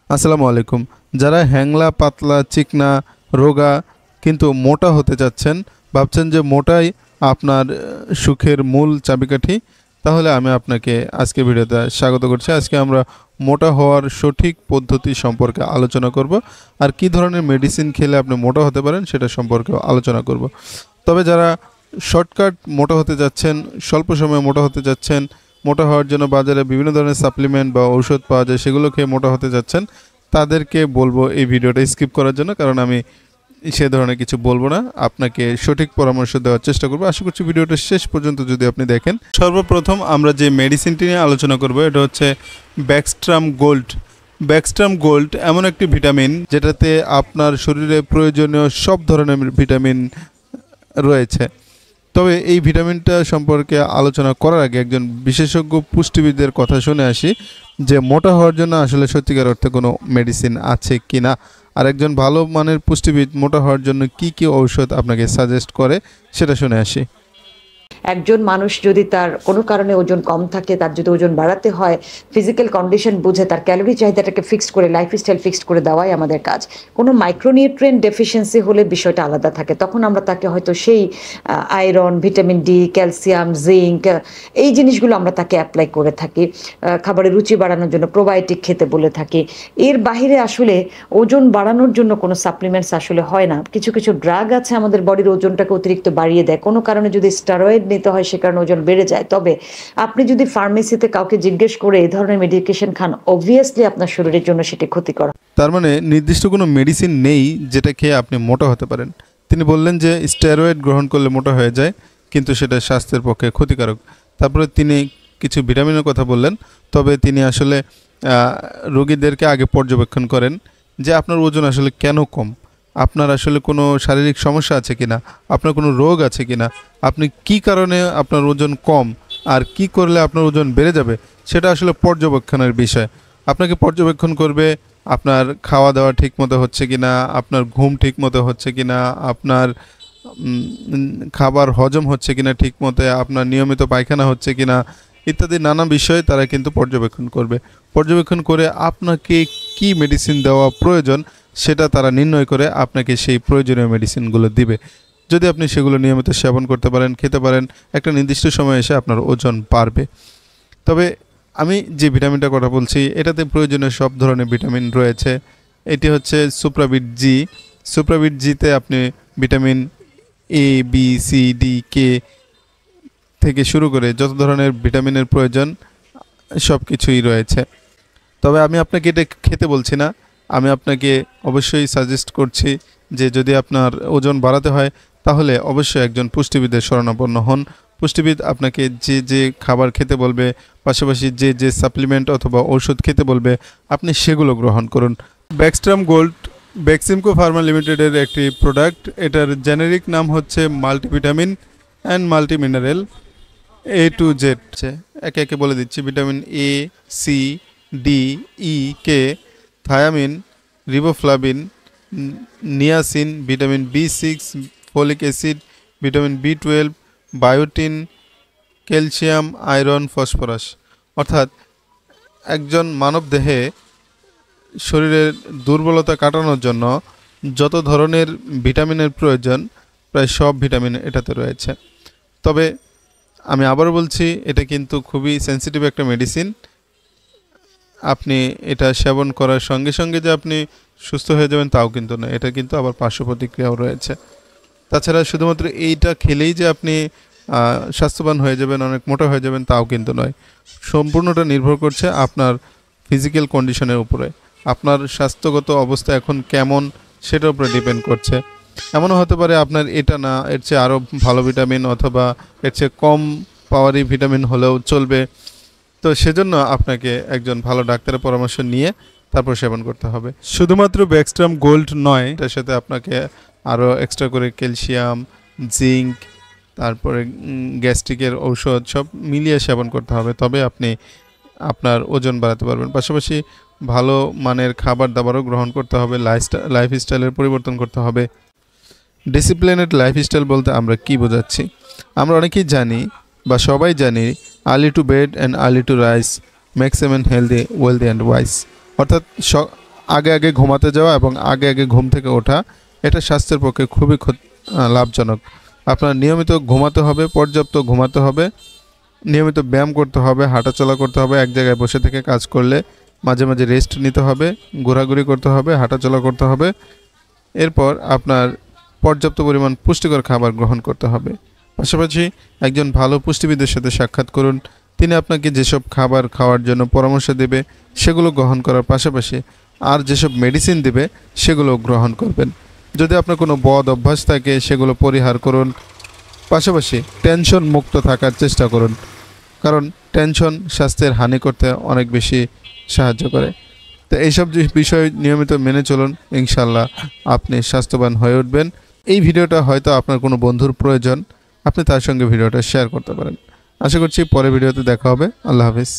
আসসালামু আলাইকুম। যারা হ্যাংলা, পাতলা, চিকনা, রোগা কিন্তু মোটা হতে চাচ্ছেন, ভাবছেন যে মোটাই আপনার সুখের মূল চাবিকাঠি, তাহলে আমি আপনাকে আজকে ভিডিওতে স্বাগত করছি। আজকে আমরা মোটা হওয়ার সঠিক পদ্ধতি সম্পর্কে আলোচনা করব, আর কি ধরনের মেডিসিন খেলে আপনি মোটা হতে পারেন সেটা সম্পর্কেও আলোচনা করব। তবে যারা শর্টকাট মোটা হতে যাচ্ছেন, স্বল্প সময়ে মোটা হতে যাচ্ছেন, মোটা হওয়ার জন্য বাজারে বিভিন্ন ধরনের সাপ্লিমেন্ট বা ঔষধ পাওয়া যায়, সেগুলো খেয়ে মোটা হতে যাচ্ছেন, তাদেরকে বলবো এই ভিডিওটা স্কিপ করার জন্য, কারণ আমি সে ধরনের কিছু বলবো না, আপনাকে সঠিক পরামর্শ দেওয়ার চেষ্টা করবো। আশা করছি ভিডিওটা শেষ পর্যন্ত যদি আপনি দেখেন। সর্বপ্রথম আমরা যে মেডিসিনটি নিয়ে আলোচনা করব এটা হচ্ছে ব্যাকস্ট্রাম গোল্ড। ব্যাকস্ট্রাম গোল্ড এমন একটি ভিটামিন যেটাতে আপনার শরীরে প্রয়োজনীয় সব ধরনের ভিটামিন রয়েছে। তবে এই ভিটামিনটা সম্পর্কে আলোচনা করার আগে একজন বিশেষজ্ঞ পুষ্টিবিদদের কথা শুনে আসি যে মোটা হওয়ার জন্য আসলে সত্যিকার অর্থে কোনো মেডিসিন আছে কি না, আর একজন ভালো মানের পুষ্টিবিদ মোটা হওয়ার জন্য কি কি ঔষধ আপনাকে সাজেস্ট করে সেটা শুনে আসি। একজন মানুষ যদি তার কোনো কারণে ওজন কম থাকে, তার যদি ওজন বাড়াতে হয়, ফিজিক্যাল কন্ডিশন বুঝে তার ক্যালোরি চাহিদাটাকে ফিক্সড করে, লাইফস্টাইল ফিক্সড করে দেওয়াই আমাদের কাজ। কোনো মাইক্রোনিউট্রিয়েন্ট ডেফিসিয়েন্সি হলে বিষয়টা আলাদা থাকে, তখন আমরা তাকে হয়তো সেই iron, vitamin D, calcium, zinc এই জিনিসগুলো আমরা তাকে অ্যাপ্লাই করে থাকি। খাবারের রুচি বাড়ানোর জন্য প্রোবায়োটিক খেতে বলে থাকি। এর বাহিরে আসলে ওজন বাড়ানোর জন্য কোনো সাপ্লিমেন্টস আসলে হয় না। কিছু কিছু ড্রাগ আছে আমাদের বডির ওজনটাকে অতিরিক্ত বাড়িয়ে দেয়, কোনো কারণে যদি স্টেরয়েড নিতে হয় সে কারণে ওজন বেড়ে যায়। তবে আপনি যদি ফার্মেসিতে কাউকে জিজ্ঞেস করে এই ধরনের মেডিকেশন খান, অবভিয়াসলি আপনার শরীরের জন্য সেটি ক্ষতিকর। তার মানে নির্দিষ্ট কোনো মেডিসিন নেই যেটা খেয়ে আপনি মোটা হতে পারেন। তিনি বললেন যে স্টেরয়েড গ্রহণ করলে মোটা হয়ে যায়, কিন্তু সেটা স্বাস্থ্যের পক্ষে ক্ষতিকারক। তারপরে তিনি কিছু ভিটামিনের কথা বললেন, তবে তিনি আসলে রোগীদেরকে আগে পর্যবেক্ষণ করেন যে আপনার ওজন আসলে কেন কম, আপনার আসলে কোনো শারীরিক সমস্যা আছে কিনা, আপনার কোনো রোগ আছে কিনা, আপনি কি কারণে আপনার ওজন কম, আর কি করলে আপনার ওজন বেড়ে যাবে, সেটা আসলে পর্যবেক্ষণের বিষয়। আপনাকে পর্যবেক্ষণ করবে আপনার খাওয়া দাওয়া ঠিক মতো হচ্ছে কিনা, আপনার ঘুম ঠিক মতো হচ্ছে কিনা, আপনার খাবার হজম হচ্ছে কিনা ঠিক মতো, আপনার নিয়মিত পায়খানা হচ্ছে কিনা, ইত্যাদি নানা বিষয় তারা কিন্তু পর্যবেক্ষণ করবে। পর্যবেক্ষণ করে আপনাকে কি মেডিসিন দেওয়া প্রয়োজন সেটা তারা নির্ণয় করে আপনাকে সেই প্রয়োজনীয় মেডিসিনগুলো দিবে। যদি আপনি সেগুলো নিয়মিত সেবন করতে পারেন, খেতে পারেন, একটা নির্দিষ্ট সময় এসে আপনার ওজন বাড়বে। তবে আমি যে ভিটামিনটার কথা বলছি এটাতে প্রয়োজনীয় সব ধরনের ভিটামিন রয়েছে। এটি হচ্ছে সুপ্রাবিট জি। সুপ্রাবিট জিতে আপনি vitamin A, B, C, D, K থেকে শুরু করে যত ধরনের ভিটামিনের প্রয়োজন সব কিছুই রয়েছে। তবে আমি আপনাকে এটা খেতে বলছি না, আমি আপনাকে অবশ্যই সাজেস্ট করছি যে যদি আপনার ওজন বাড়াতে হয় তাহলে অবশ্যই একজন পুষ্টিবিদের শরণাপন্ন হন। পুষ্টিবিদ আপনাকে যে যে খাবার খেতে বলবে, পাশাপাশি যে যে সাপ্লিমেন্ট অথবা ঔষধ খেতে বলবে, আপনি সেগুলো গ্রহণ করুন। ব্যাকস্ট্রাম গোল্ড বেক্সিমকো ফার্মা লিমিটেডের একটি প্রোডাক্ট। এটার জেনেরিক নাম হচ্ছে multivitamin and multimineral A to Z. একে একে বলে দিচ্ছি: vitamin A, C, D, E, K, thiamine, riboflavin, niacin, vitamin বি6, ফলিক অ্যাসিড, ভিটামিন বি12, বায়োটিন, ক্যালসিয়াম, আয়রন, ফসফরাস। অর্থাৎ একজন মানবদেহে শরীরের দুর্বলতা কাটানোর জন্য যত ধরনের ভিটামিনের প্রয়োজন প্রায় সব ভিটামিন এটাতে রয়েছে। তবে আমি আবারও বলছি, এটা কিন্তু খুবই সেন্সিটিভ একটা মেডিসিন। আপনি এটা সেবন করার সঙ্গে সঙ্গে যে আপনি সুস্থ হয়ে যাবেন তাও কিন্তু না, এটা কিন্তু আবার পার্শ্ব প্রতিক্রিয়াও রয়েছে। তাছাড়া শুধুমাত্র এইটা খেলেই যে আপনি স্বাস্থ্যবান হয়ে যাবেন, অনেক মোটা হয়ে যাবেন তাও কিন্তু নয়। সম্পূর্ণটা নির্ভর করছে আপনার ফিজিক্যাল কন্ডিশনের উপরে, আপনার স্বাস্থ্যগত অবস্থা এখন কেমন সেটার উপরে ডিপেন্ড করছে। এমনও হতে পারে আপনার এটা না, এর চেয়ে আরও ভালো ভিটামিন অথবা এর চেয়ে কম পাওয়ারি ভিটামিন হলেও চলবে। তো সেজন্য আপনাকে একজন ভালো ডাক্তারের পরামর্শ নিয়ে তারপর সেবন করতে হবে। শুধুমাত্র ব্যাকস্ট্রাম গোল্ড নয়, এটার সাথে আপনাকে আরও এক্সট্রা করে ক্যালসিয়াম, জিঙ্ক, তারপরে গ্যাস্ট্রিকের ঔষধ সব মিলিয়ে সেবন করতে হবে, তবে আপনি আপনার ওজন বাড়াতে পারবেন। পাশাপাশি ভালো মানের খাবার দাবারও গ্রহণ করতে হবে, লাইফস্টাইলের পরিবর্তন করতে হবে। ডিসিপ্লিনেড লাইফস্টাইল বলতে আমরা কি বোঝাচ্ছি? আমরা অনেকেই জানি বা সবাই জানি early to bed and early to rise makes a man healthy, wealthy and wise. অর্থাৎ আগে আগে ঘুমাতে যাওয়া এবং আগে আগে ঘুম থেকে ওঠা, এটা স্বাস্থ্যের পক্ষে খুবই লাভজনক। আপনার নিয়মিত ঘুমাতে হবে, পর্যাপ্ত ঘুমাতে হবে, নিয়মিত ব্যায়াম করতে হবে, হাঁটাচলা করতে হবে। এক জায়গায় বসে থেকে কাজ করলে মাঝে মাঝে রেস্ট নিতে হবে, ঘোরাঘুরি করতে হবে, হাঁটাচলা করতে হবে। এরপর আপনার পর্যাপ্ত পরিমাণ পুষ্টিকর খাবার গ্রহণ করতে হবে। পাশাপাশি একজন ভালো পুষ্টিবিদের সাথে সাক্ষাৎ করুন। তিনি আপনাকে যেসব খাবার খাওয়ার জন্য পরামর্শ দেবে সেগুলো গ্রহণ করার পাশাপাশি আর যেসব মেডিসিন দেবে সেগুলো গ্রহণ করবেন। যদি আপনার কোনো বদ অভ্যাস থাকে সেগুলো পরিহার করুন। পাশাপাশি টেনশন মুক্ত থাকার চেষ্টা করুন, কারণ টেনশন স্বাস্থ্যের হানি করতে অনেক বেশি সাহায্য করে। তো এইসব যে বিষয় নিয়মিত মেনে চলুন, ইনশাল্লাহ আপনি স্বাস্থ্যবান হয়ে উঠবেন। এই ভিডিওটা হয়তো আপনার কোনো বন্ধুর প্রয়োজন, আপনি তার সঙ্গে ভিডিওটা শেয়ার করতে পারেন। আশা করছি পরের ভিডিওতে দেখা হবে। আল্লাহ হাফিজ।